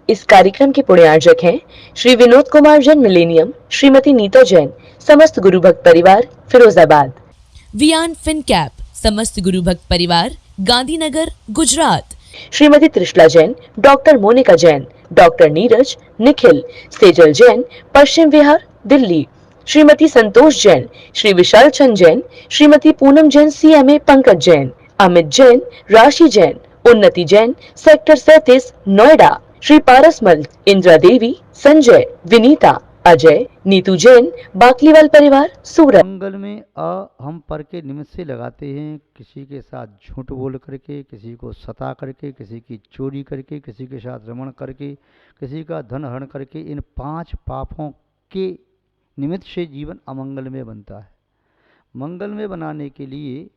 इस कार्यक्रम के पुण्यार्जक हैं श्री विनोद कुमार जैन मिलेनियम, श्रीमती नीता जैन, समस्त गुरु भक्त परिवार, फिरोजाबाद। वियान फिनकैप, समस्त गुरु भक्त परिवार, Gandhinagar, Gujarat. Shrimati Trishala Jain, doctor Monika Jain, doctor Neeraj, Nikhil, Sejal Jain, Paschim Vihar, Delhi. Shrimati Santosh Jain, Shri Vishal Chand Jain, Shrimati Poonam Jain CMA, Pankaj Jain, Amit Jain, राशि जैन, उन्नति जैन, सेक्टर 37, नोएडा। श्री पारसमल, इंदिरा देवी, संजय, विनीता, अजय, नीतू जैन, बाकलीवाल परिवार, सूरत। मंगल में हम पर के निमित्त से लगाते हैं, किसी के साथ झूठ बोल करके, किसी को सता करके, किसी की चोरी करके, किसी के साथ रमण करके, किसी का धन हरण करके। इन 5 पापों के निमित्त से जीवन अमंगल में बनता है। मंगल में बनाने के लिए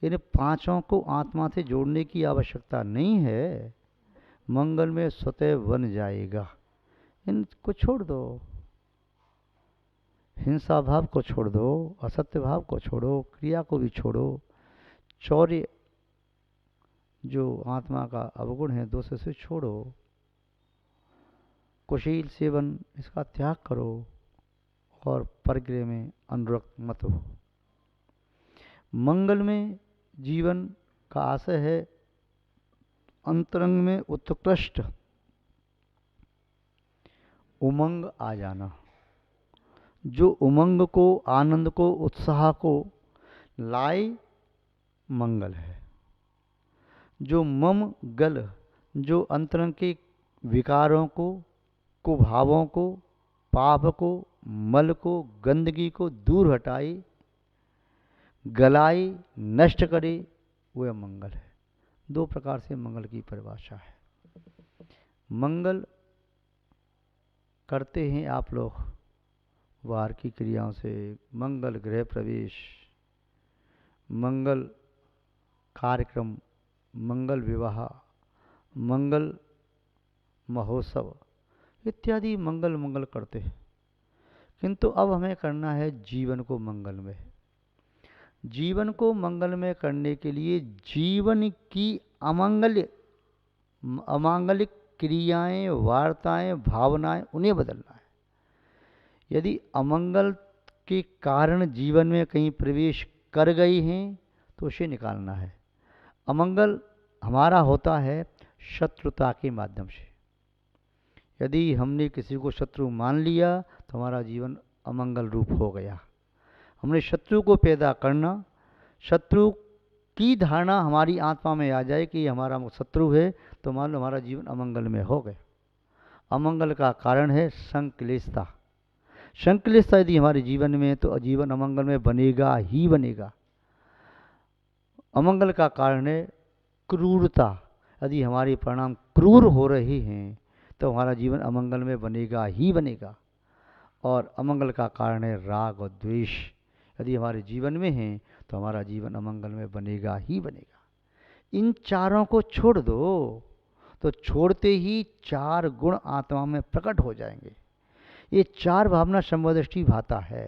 इन 5 को आत्मा से जोड़ने की आवश्यकता नहीं है, मंगल में स्वतः बन जाएगा। इनको छोड़ दो, हिंसा भाव को छोड़ दो, असत्य भाव को छोड़ो, क्रिया को भी छोड़ो, चौर्य जो आत्मा का अवगुण है दोष से छोड़ो, कुशील सेवन इसका त्याग करो और परग्रह में अनुरक्त मत हो। मंगल में जीवन का आशय है अंतरंग में उत्कृष्ट उमंग आ जाना। जो उमंग को, आनंद को, उत्साह को लाए मंगल है। जो मम गल, जो अंतरंग के विकारों को, कुभावों को, पाप को, मल को, गंदगी को दूर हटाए, गलाए, नष्ट करे, वह मंगल है। 2 प्रकार से मंगल की परिभाषा है। मंगल करते हैं आप लोग वार की क्रियाओं से, मंगल गृह प्रवेश, मंगल कार्यक्रम, मंगल विवाह, मंगल महोत्सव इत्यादि मंगल करते हैं। किंतु अब हमें करना है जीवन को मंगलमय। जीवन को मंगलमय करने के लिए जीवन की अमांगलिक क्रियाएं, वार्ताएं, भावनाएं उन्हें बदलना है। यदि अमंगल के कारण जीवन में कहीं प्रवेश कर गई हैं तो उसे निकालना है। अमंगल हमारा होता है शत्रुता के माध्यम से। यदि हमने किसी को शत्रु मान लिया तो हमारा जीवन अमंगल रूप हो गया। हमने शत्रु को पैदा करना, शत्रु की धारणा हमारी आत्मा में आ जाए कि हमारा शत्रु है तो मान लो हमारा जीवन अमंगल में हो गया। अमंगल का कारण है संक्लेशता। संक्लेशता यदि हमारे जीवन में तो जीवन अमंगल में बनेगा ही बनेगा। अमंगल का कारण है क्रूरता। यदि हमारे परिणाम क्रूर हो रहे हैं तो हमारा जीवन अमंगल में बनेगा ही बनेगा। और अमंगल का कारण है राग और द्वेष। यदि हमारे जीवन में है तो हमारा जीवन अमंगल में बनेगा ही बनेगा। इन चारों को छोड़ दो तो छोड़ते ही 4 गुण आत्मा में प्रकट हो जाएंगे। ये 4 भावना समदृष्टि भाता है।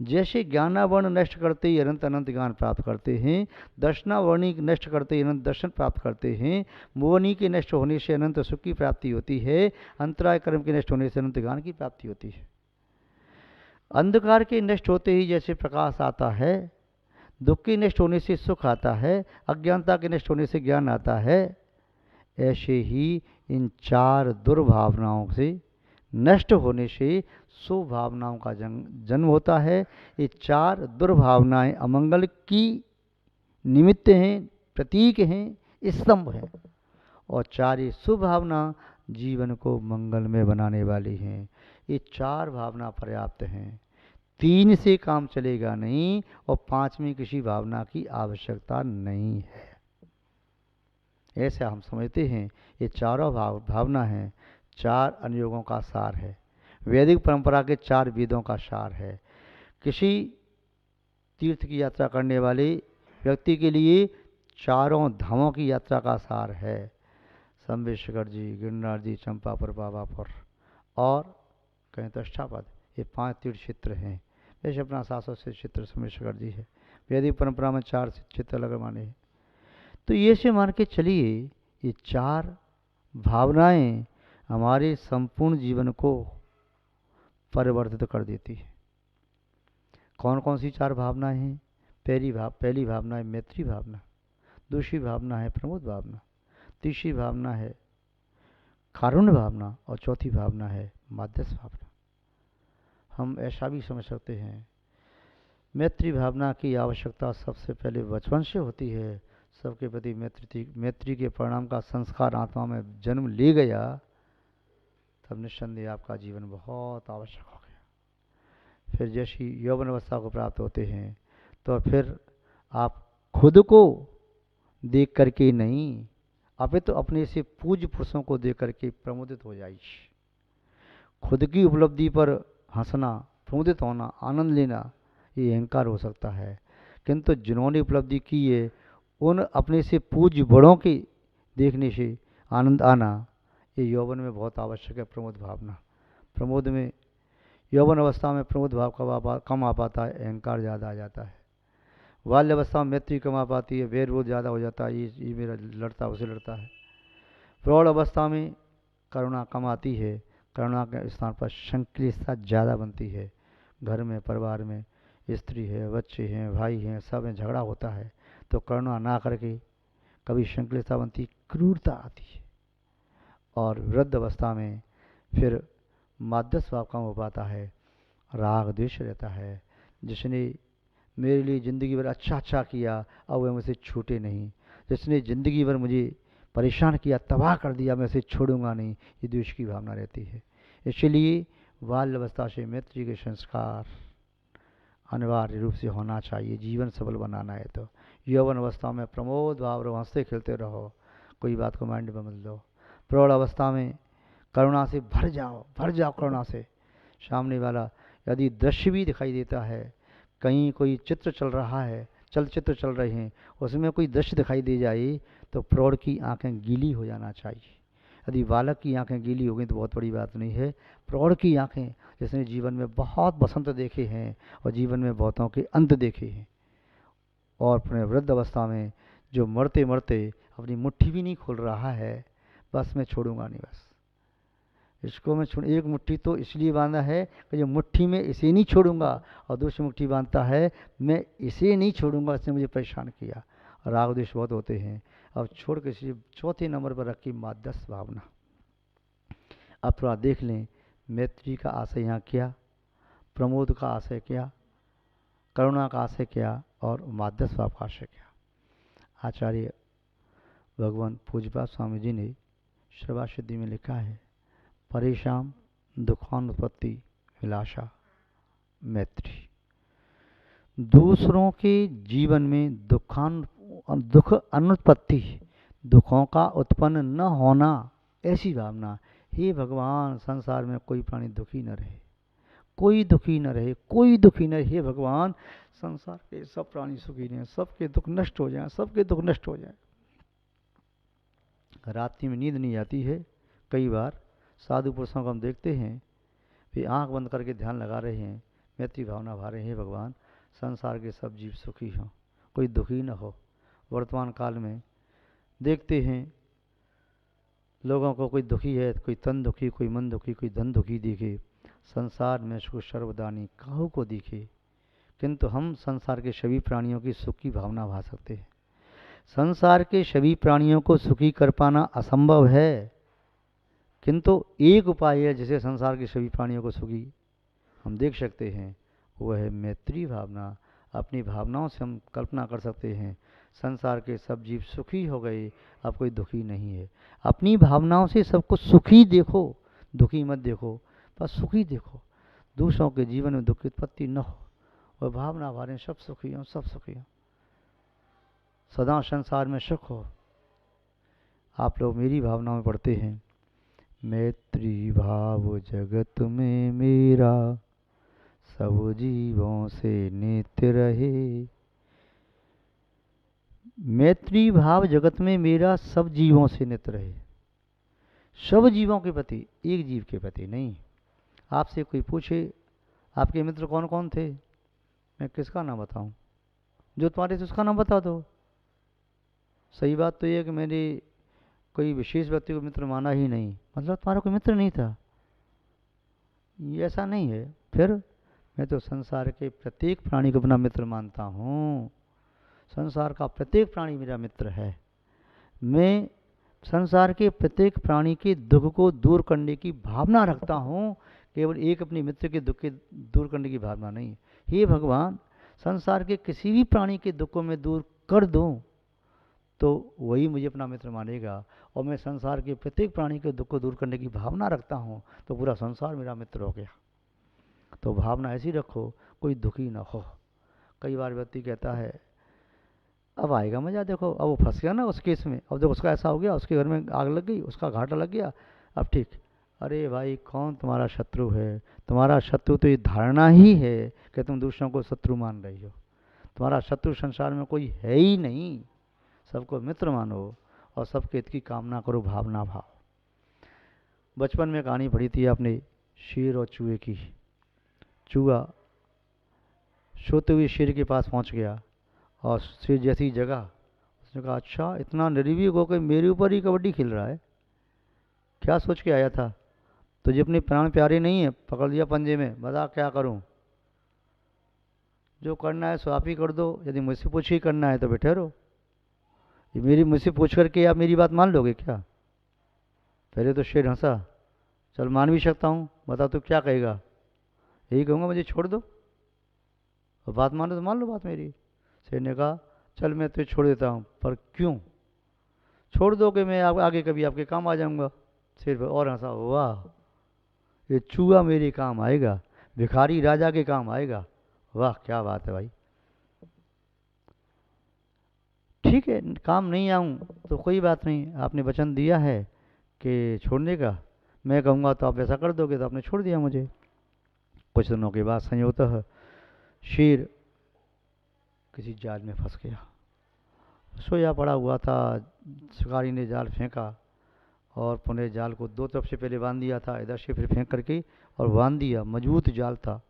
जैसे ज्ञानावर्ण नष्ट करते ही अनंत अनंत ज्ञान प्राप्त करते हैं, दर्शनावर्णी नष्ट करते ही अनंत दर्शन प्राप्त करते हैं, मोहनी के नष्ट होने से अनंत सुख की प्राप्ति होती है, अंतराय कर्म के नष्ट होने से अनंत ज्ञान की प्राप्ति होती है। अंधकार के नष्ट होते ही जैसे प्रकाश आता है, दुख के नष्ट होने से सुख आता है, अज्ञानता के नष्ट होने से ज्ञान आता है, ऐसे ही इन 4 दुर्भावनाओं से नष्ट होने से शुभ भावनाओं का जन्म होता है। ये 4 दुर्भावनाएं अमंगल की निमित्त हैं, प्रतीक हैं, स्तंभ हैं। और 4 ये शुभ भावना जीवन को मंगल में बनाने वाली हैं। ये 4 भावना पर्याप्त हैं। 3 से काम चलेगा नहीं और 5वीं किसी भावना की आवश्यकता नहीं है। ऐसा हम समझते हैं। ये चारों भावना हैं, 4 अनुयोगों का सार है। वैदिक परंपरा के 4 वेदों का सार है। किसी तीर्थ की यात्रा करने वाले व्यक्ति के लिए 4 धामों की यात्रा का सार है। शंभेश्वर जी, गिरनार जी, चंपापुर, बाबापुर और कहें तो अष्टापद, ये 5 तीर्थ क्षेत्र हैं। वैसे अपना 700 क्षेत्र शंभेश्वर जी है। वैदिक परंपरा में 4 क्षेत्र अलग माने हैं। तो ये से मान के चलिए ये 4 भावनाएं हमारे संपूर्ण जीवन को परिवर्तित कर देती है। कौन कौन सी चार भावनाएं हैं? पहली भावना है मैत्री भावना, दूसरी भावना है प्रमोद भावना, तीसरी भावना है कारुण्य भावना और चौथी भावना है माध्यस्थ भावना। हम ऐसा भी समझ सकते हैं मैत्री भावना की आवश्यकता सबसे पहले बचपन से होती है। सबके प्रति मैत्री के परिणाम का संस्कार आत्मा में जन्म ले गया, तब निस्संदेह आपका जीवन बहुत आवश्यक हो गया। फिर जैसी यौवन अवस्था को प्राप्त होते हैं तो फिर आप खुद को देख करके नहीं, अपितु अपने से पूज्य पुरुषों को देख करके प्रमोदित हो जाइए। खुद की उपलब्धि पर हंसना, प्रमोदित होना, आनंद लेना, ये अहंकार हो सकता है, किंतु जिन्होंने उपलब्धि की है उन अपने से पूज्य बड़ों के देखने से आनंद आना, ये यौवन में बहुत आवश्यक है। प्रमोद भावना, प्रमोद में यौवन अवस्था में प्रमोद भाव कम आ पाता है, अहंकार ज़्यादा आ जाता है। बाल्य अवस्था में मैत्री कम आ पाती है, वैर विरोध ज़्यादा हो जाता है, ये मेरा लड़ता है, उसे लड़ता है। प्रौढ़ अवस्था में करुणा कम आती है, करुणा के स्थान पर संक्लिष्टता ज़्यादा बनती है। घर में, परिवार में स्त्री है, बच्चे हैं, भाई हैं, सब में झगड़ा होता है तो करुणा ना करके कभी संक्लिष्टता बनती, क्रूरता आती है। और वृद्ध अवस्था में फिर माध्यस्थ भाव कम हो पाता है, राग द्वेष रहता है। जिसने मेरे लिए ज़िंदगी भर अच्छा किया अब वह मुझसे छूटे नहीं, जिसने ज़िंदगी भर मुझे परेशान किया, तबाह कर दिया, मैं उसे छोड़ूंगा नहीं, ये द्वेष की भावना रहती है। इसलिए बाल्य अवस्था से मैत्री के संस्कार अनिवार्य रूप से होना चाहिए, जीवन सफल बनाना है तो। यौवन अवस्था में प्रमोद भाव रहो, हंसते खेलते रहो, कोई बात को माइंड में मत लो। प्रौढ़ अवस्था में करुणा से भर जाओ करुणा से। सामने वाला यदि दृश्य भी दिखाई देता है, कहीं कोई चित्र चल रहा है, चलचित्र चल रहे हैं, उसमें कोई दृश्य दिखाई दे जाए तो प्रौढ़ की आंखें गीली हो जाना चाहिए। यदि बालक की आंखें गीली हो गई तो बहुत बड़ी बात नहीं है। प्रौढ़ की आंखें, जिसने जीवन में बहुत बसंत देखे हैं और जीवन में बहुतों के अंत देखे हैं, और अपने वृद्ध अवस्था में जो मरते मरते अपनी मुट्ठी भी नहीं खोल रहा है, बस मैं छोड़ूंगा नहीं, बस इसको मैं छोड़, एक मुट्ठी तो इसलिए बांधा है कि जो मुट्ठी में इसे नहीं छोड़ूंगा, और दूसरी मुट्ठी बांधता है मैं इसे नहीं छोड़ूंगा, इसने मुझे परेशान किया। राग द्वेष बहुत होते हैं। अब छोड़ के इसी चौथे नंबर पर रखी माध्यस्थ भावना। अब थोड़ा देख लें मैत्री का आशय यहाँ क्या, प्रमोद का आशय क्या, करुणा का आशय क्या और माध्यस्थ भाव का आशय क्या। आचार्य भगवान पूज्यपाद स्वामी जी ने सर्वा सिद्धि में लिखा है, परेशान दुखानुत्पत्ति विलासा मैत्री। दूसरों के जीवन में दुख अनुत्पत्ति, दुखों का उत्पन्न न होना, ऐसी भावना। हे भगवान, संसार में कोई प्राणी दुखी न रहे, कोई दुखी न रहे, कोई दुखी न रहे। हे भगवान, संसार के सब प्राणी सुखी रहें, सबके दुख नष्ट हो जाएं, सबके दुख नष्ट हो जाएं। रात्रि में नींद नहीं आती है। कई बार साधु पुरुषों को हम देखते हैं वे आंख बंद करके ध्यान लगा रहे हैं, मैत्री भावना भा रहे हैं, भगवान संसार के सब जीव सुखी हों, कोई दुखी न हो। वर्तमान काल में देखते हैं लोगों को, कोई दुखी है, कोई तन दुखी, कोई मन दुखी, कोई धन दुखी दिखे। संसार में सुख सर्वदानी काहू को दिखे, किंतु हम संसार के सभी प्राणियों की सुख की भावना भा सकते हैं। संसार के सभी प्राणियों को सुखी कर पाना असंभव है, किंतु एक उपाय है जिसे संसार के सभी प्राणियों को सुखी हम देख सकते हैं, वह है मैत्री भावना। अपनी भावनाओं से हम कल्पना कर सकते हैं संसार के सब जीव सुखी हो गए, अब कोई दुखी नहीं है। अपनी भावनाओं से सबको सुखी देखो, दुखी मत देखो, बस सुखी देखो। दूसरों के जीवन में दुख की उत्पत्ति न हो, वह भावना हमारे सब सुखी हों, सब सुखी हों, सदा संसार में सुख हो। आप लोग मेरी भावनाओं में पढ़ते हैं, मैत्री भाव जगत में मेरा, सब जीवों से नित्य रहे। मैत्री भाव जगत में मेरा सब जीवों से नित्य रहे। सब जीवों के प्रति, एक जीव के प्रति नहीं। आपसे कोई पूछे आपके मित्र कौन कौन थे, मैं किसका नाम बताऊं? जो तुम्हारे थे उसका नाम बता दो। सही बात तो ये है कि मैंने कोई विशेष व्यक्ति को मित्र माना ही नहीं, मतलब तुम्हारा कोई मित्र नहीं था, ये ऐसा नहीं है। फिर मैं तो संसार के प्रत्येक प्राणी को अपना मित्र मानता हूँ। संसार का प्रत्येक प्राणी मेरा मित्र है। मैं संसार के प्रत्येक प्राणी के दुख को दूर करने की भावना रखता हूँ, केवल एक अपने मित्र के दुख के दूर करने की भावना नहीं। हे भगवान, संसार के किसी भी प्राणी के दुख को मैं दूर कर दूँ तो वही मुझे अपना मित्र मानेगा, और मैं संसार के प्रत्येक प्राणी के दुख को दूर करने की भावना रखता हूँ तो पूरा संसार मेरा मित्र हो गया। तो भावना ऐसी रखो कोई दुखी ना हो। कई बार व्यक्ति कहता है अब आएगा मजा, देखो अब वो फंस गया ना उस केस में, अब देखो उसका ऐसा हो गया, उसके घर में आग लग गई, उसका घाटा लग गया, अब ठीक। अरे भाई, कौन तुम्हारा शत्रु है? तुम्हारा शत्रु तो ये धारणा ही है कि तुम दूसरों को शत्रु मान रही हो। तुम्हारा शत्रु संसार में कोई है ही नहीं। सबको मित्र मानो और सबके हित की कामना करो, भावना भाव। बचपन में कहानी पढ़ी थी आपने, शेर और चूहे की। चूहा सोते हुए शेर के पास पहुंच गया और शेर जैसी जगह, उसने कहा अच्छा इतना निर्भीक होकर मेरे ऊपर ही कबड्डी खेल रहा है, क्या सोच के आया था? तुझे अपने प्राण प्यारे नहीं है, पकड़ लिया पंजे में, बता क्या करूं? जो करना है सो आप ही कर दो, यदि मुझसे पूछ ही करना है तो बैठे रहो। ये मेरी मुझसे पूछ करके आप मेरी बात मान लोगे क्या? पहले तो शेर हंसा, चल मान भी सकता हूँ, बता तू क्या कहेगा? यही कहूँगा मुझे छोड़ दो, और बात मानो तो मान लो बात मेरी। शेर ने कहा चल मैं तुझे छोड़ देता हूँ, पर क्यों? छोड़ दो कि मैं आगे कभी आपके काम आ जाऊँगा। शेर और हंसा, वाह ये चूहा मेरे काम आएगा, भिखारी राजा के काम आएगा, वाह क्या बात है भाई। ठीक है, काम नहीं आऊँ तो कोई बात नहीं, आपने वचन दिया है कि छोड़ने का, मैं कहूँगा तो आप ऐसा कर दोगे, तो आपने छोड़ दिया मुझे। कुछ दिनों के बाद संयोगतः शेर किसी जाल में फंस गया। सोया पड़ा हुआ था, शिकारी ने जाल फेंका और पुनः जाल को दो तरफ से पहले बांध दिया था, इधर से फिर फेंक करके और बांध दिया, मजबूत जाल था।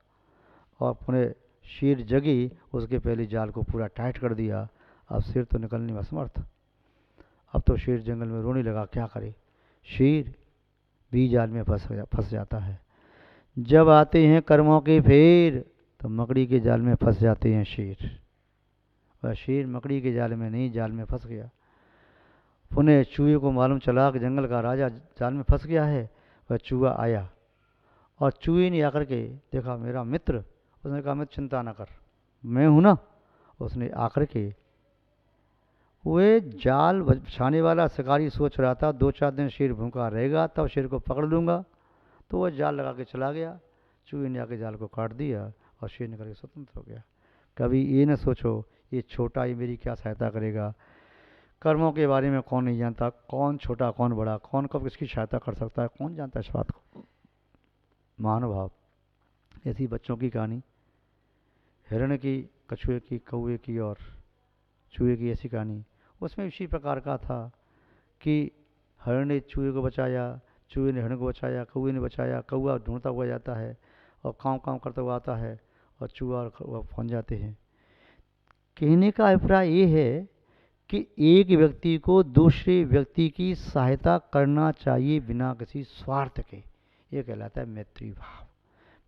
और पुनः शेर जगी, उसके पहले जाल को पूरा टाइट कर दिया। अब शेर तो निकलने में असमर्थ। अब तो शेर जंगल में रोने लगा, क्या करे? शेर भी जाल में फंस जाता है। जब आते हैं कर्मों के फेर तो मकड़ी के जाल में फंस जाते हैं शेर। वह शेर मकड़ी के जाल में नहीं, जाल में फंस गया। पुनः चूहे को मालूम चला कि जंगल का राजा जाल में फंस गया है। वह चूहा आया और चूहे ने आकर के देखा मेरा मित्र, उसने कहा मैं चिंता ना कर, मैं हूं ना। उसने आकर के, वे जाल बिछाने वाला शिकारी सोच रहा था 2-4 दिन शेर भूखा रहेगा तब शेर को पकड़ लूँगा, तो वह जाल लगा के चला गया। चूहे ने आके जाल को काट दिया और शेर निकल के स्वतंत्र हो गया। कभी ये न सोचो ये छोटा ये मेरी क्या सहायता करेगा। कर्मों के बारे में कौन नहीं जानता, कौन छोटा कौन बड़ा, कौन कब किसकी सहायता कर सकता है, कौन जानता है इस बात को। महानुभाव, ऐसी बच्चों की कहानी, हिरण की, कछुए की, कौवे की और चूहे की ऐसी कहानी, उसमें इसी प्रकार का था कि हिरण ने चूहे को बचाया, चूहे ने हिरण को बचाया, कौवे ने बचाया, कौवा ढूंढता हुआ जाता है और काँव काँव करता हुआ आता है और चूहा और कौवा पहुँच जाते हैं। कहने का अभिप्राय ये है कि एक व्यक्ति को दूसरे व्यक्ति की सहायता करना चाहिए बिना किसी स्वार्थ के, ये कहलाता है मैत्री भाव।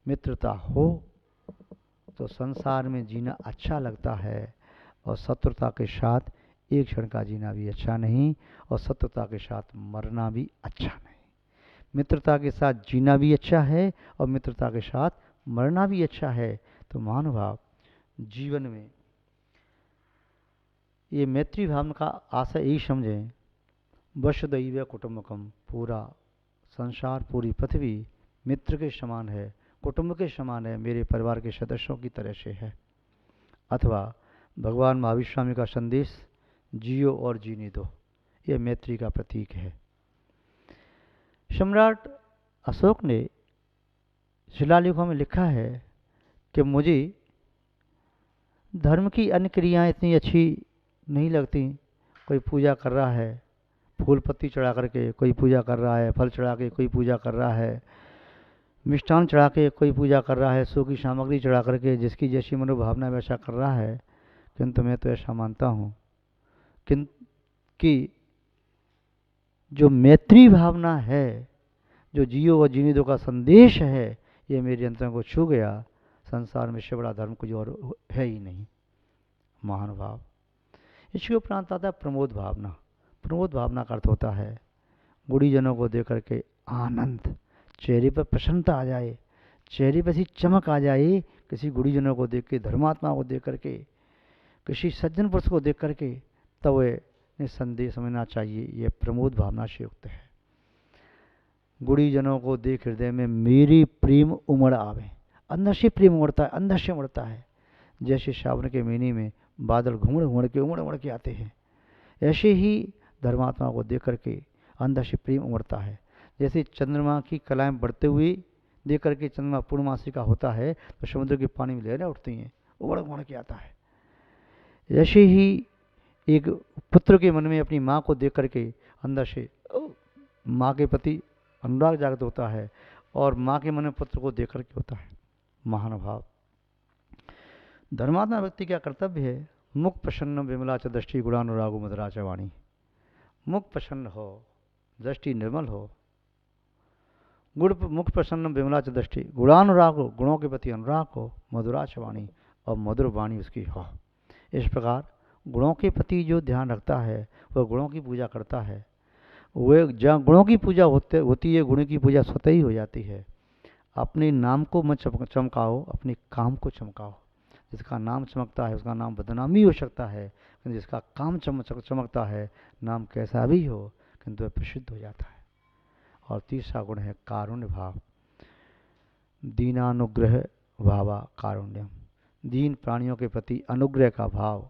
मित्रता हो तो संसार में जीना अच्छा लगता है, और शत्रुता के साथ एक क्षण का जीना भी अच्छा नहीं, और शत्रुता के साथ मरना भी अच्छा नहीं। मित्रता के साथ जीना भी अच्छा है और मित्रता के साथ मरना भी अच्छा है। तो महानुभाव, जीवन में ये मैत्री भावना का आशय यही समझें, वसुधैव कुटुंबकम, पूरा संसार पूरी पृथ्वी मित्र के समान है, कुटुंब के समान है, मेरे परिवार के सदस्यों की तरह से है। अथवा भगवान महावीर स्वामी का संदेश, जियो और जीने दो, यह मैत्री का प्रतीक है। सम्राट अशोक ने शिलालेखों में लिखा है कि मुझे धर्म की अन्य क्रियाएं इतनी अच्छी नहीं लगती। कोई पूजा कर रहा है, फूल पत्ती चढ़ा करके कोई पूजा कर रहा है, फल चढ़ा के कोई पूजा कर रहा है, मिष्ठान चढ़ा के कोई पूजा कर रहा है, सो की सामग्री चढ़ा करके जिसकी जैसी मनोभावना वैसा कर रहा है। किंतु मैं तो ऐसा मानता हूँ कि जो मैत्री भावना है जो जियो व जीने दो का संदेश है, ये मेरे अंतरंग को छू गया। संसार में इससे बड़ा धर्म कुछ और है ही नहीं। महानुभाव। इसके उपरांत आता है प्रमोद भावना। प्रमोद भावना का अर्थ होता है गुड़ीजनों को देख करके आनंद, चेहरे पर प्रसन्नता आ जाए, चेहरे पर ऐसी चमक आ जाए, किसी गुड़ीजनों को देख के, धर्मात्मा को देख करके, किसी सज्जन पुरुष को देख करके, तब वे निस्संदेह समझना चाहिए ये प्रमोद भावना से युक्त है। गुड़ीजनों को देख हृदय में मेरी प्रेम उमड़ आवे। अंदर से प्रेम उमड़ता है, अंदर से उमड़ता है। जैसे सावन के महीने में बादल उमड़ के आते हैं, ऐसे ही धर्मात्मा को देख करके अंदर से प्रेम उमड़ता है। जैसे चंद्रमा की कलाएं बढ़ते हुए देख करके, चंद्रमा पूर्णमासी का होता है तो समुद्र के पानी में लहरें उठती हैं, उमड़ के आता है। ऐसे ही एक पुत्र के मन में अपनी माँ को देख करके अंदर से माँ के प्रति अनुराग जागृत होता है, और माँ के मन में पुत्र को देख करके होता है। महानुभाव। धर्मात्मा व्यक्ति का कर्तव्य है मुख प्रसन्न विमला च दृष्टि गुणानुरागो मधुरा च वाणी। मुख प्रसन्न हो, दृष्टि निर्मल हो, मुख प्रसन्न विमला च दृष्टि गुणानुराग हो, गुणों के प्रति अनुराग हो, मधुरा च वाणी, और मधुर वाणी उसकी हो। इस प्रकार गुणों के प्रति जो ध्यान रखता है वह गुणों की पूजा करता है। वह जहाँ गुणों की पूजा होती है, गुणों की पूजा स्वतः ही हो जाती है। अपने नाम को मत चमकाओ, अपने काम को चमकाओ। जिसका नाम चमकता है उसका नाम बदनामी हो सकता है, किंतु जिसका काम चमकता है, नाम कैसा भी हो किंतु वह प्रसिद्ध हो जाता है। और तीसरा गुण है कारुण्य भाव। दीनानुग्रह भावा कारुण्यम। दीन प्राणियों के प्रति अनुग्रह का भाव,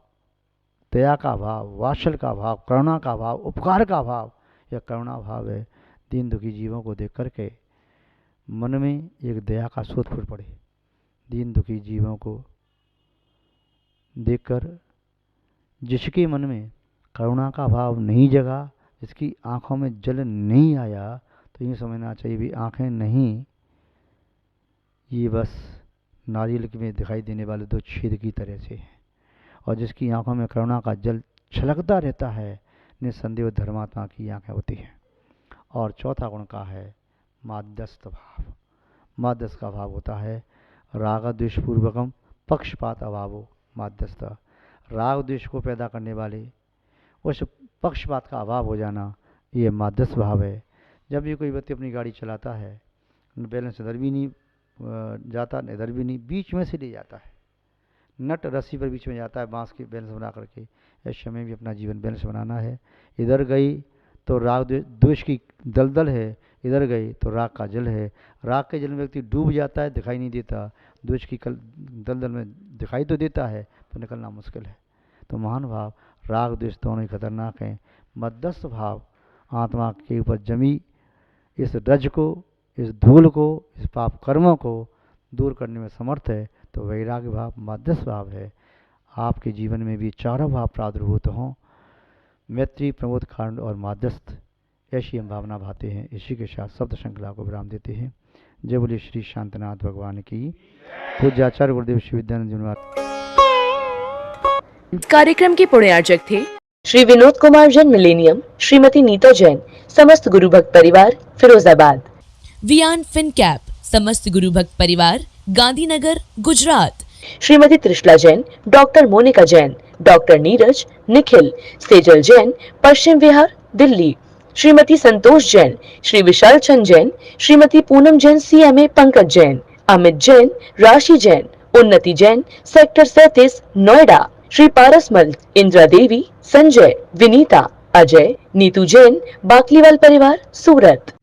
दया का भाव, वात्सल का भाव, करुणा का भाव, उपकार का भाव, यह करुणा भाव है। दीन दुखी जीवों को देख करके मन में एक दया का स्रोत फूट पड़े। दीन दुखी जीवों को देखकर जिसके मन में करुणा का भाव नहीं जगा, जिसकी आंखों में जल नहीं आया, तो यूँ समझना चाहिए भी आंखें नहीं, ये बस नारियल में दिखाई देने वाले दो छेद की तरह से है। और जिसकी आंखों में करुणा का जल छलकता रहता है, निस्संदेह धर्मात्मा की आंखें होती हैं। और चौथा गुण का है माध्यस्थ भाव। माध्यस्थ का भाव होता है राग द्वेषपूर्वकम पक्षपात अभावो माध्यस्थ। राग द्वेष को पैदा करने वाले उस पक्षपात का अभाव हो जाना, ये माध्यस्थ भाव है। जब भी कोई व्यक्ति अपनी गाड़ी चलाता है, बैलेंस इधर भी नहीं जाता, इधर भी नहीं, बीच में से ले जाता है, नट रस्सी पर बीच में जाता है बांस के बैलेंस बना करके। ऐसे में भी अपना जीवन बैलेंस बनाना है। इधर गई तो राग द्वेष की दलदल है, इधर गई तो राग का जल है। राग के जल में व्यक्ति डूब जाता है, दिखाई नहीं देता, द्वेष की दलदल में दिखाई तो देता है तो निकलना मुश्किल है। तो महानुभाव, राग द्वेष दोनों ही खतरनाक हैं। मध्यस्थ भाव आत्मा के ऊपर जमी इस रज को, इस धूल को, इस पाप कर्मों को दूर करने में समर्थ है। तो वैराग्य भाव मध्यस्थ भाव है। आपके जीवन में भी चारों भाव प्रादुर्भूत हों, मैत्री, प्रमोद, कारुण्य और माध्यस्थ, ऐसी हम भावना भाते हैं। इसी के साथ शब्द श्रृंखला को विराम देते हैं। जय बोले श्री शांतनाथ भगवान की। पूज्याचार्य गुरुदेव श्री विद्यानंद जी महाराज। कार्यक्रम के पुण्यार्चक थे श्री विनोद कुमार जैन मिलेनियम, श्रीमती नीता जैन, समस्त गुरु भक्त परिवार, फिरोजाबाद। वियान फिनकैप, समस्त गुरु भक्त परिवार, Gandhinagar, Gujarat. Shrimati Trishala Jain, doctor Monika Jain, doctor Neeraj, Nikhil, Sejal Jain, Paschim Vihar, Delhi. Shrimati Santosh Jain, Shri Vishal Chand Jain, Shrimati Poonam Jain, CMA, Pankaj Jain, Amit Jain, राशि जैन, उन्नति जैन, सेक्टर 37, नोएडा। श्री पारसमल, इंदिरा देवी, संजय, विनीता, अजय, नीतू जैन, बाकलीवाल परिवार, सूरत।